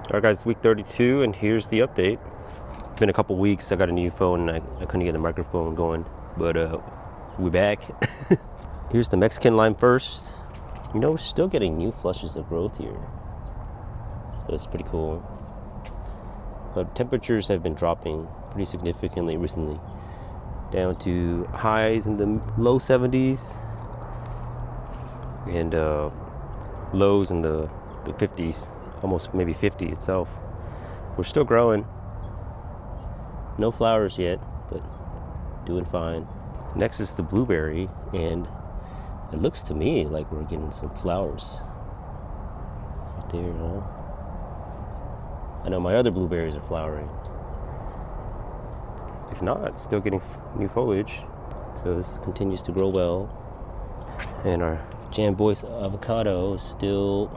Alright guys, week 32 and here's the update. It's been a couple weeks. I got a new phone and I couldn't get the microphone going, but we're back. Here's the Mexican lime first. You know, we're still getting new flushes of growth here, so that's pretty cool. But temperatures have been dropping pretty significantly recently, down to highs in the low 70s and lows in the 50s, almost maybe 50 itself. We're still growing. No flowers yet, but doing fine. Next is the blueberry, and it looks to me like we're getting some flowers right there, huh? I know my other blueberries are flowering. If not, still getting new foliage. So this continues to grow well. And our Boyce Avocado is still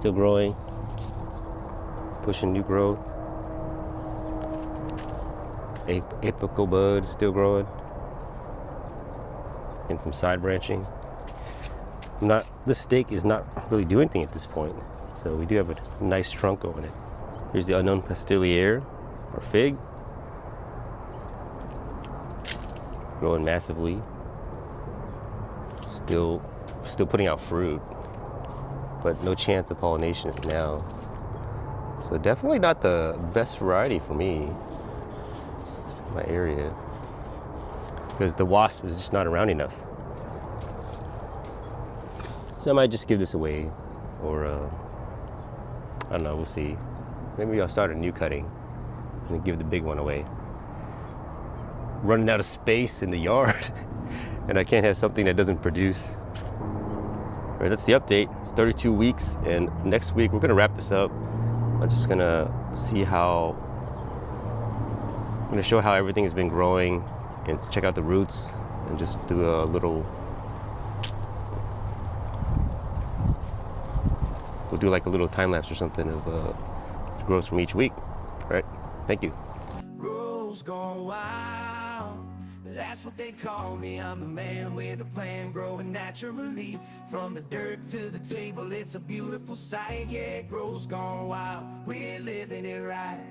growing, pushing new growth. Apical bud is still growing, and some side branching. This stake is not really doing anything at this point, so we do have a nice trunk on it. Here's the unknown Pastiliere or Fig, growing massively. Still putting out fruit, but no chance of pollination now. So definitely not the best variety for me, my area, because the wasp is just not around enough. So I might just give this away, or I don't know, we'll see. Maybe I'll start a new cutting and give the big one away. Running out of space in the yard and I can't have something that doesn't produce. All right, that's the update. It's 32 weeks, and next week we're gonna wrap this up. I'm just gonna see I'm gonna show how everything has been growing and check out the roots and just do a little, we'll do like a little time lapse or something of growth from each week. All right, thank you. Rose gone wild, that's what they call me. I'm the man with a plan, growing naturally. From the dirt to the table, it's a beautiful sight. Yeah, grow's gone wild, we're living it right.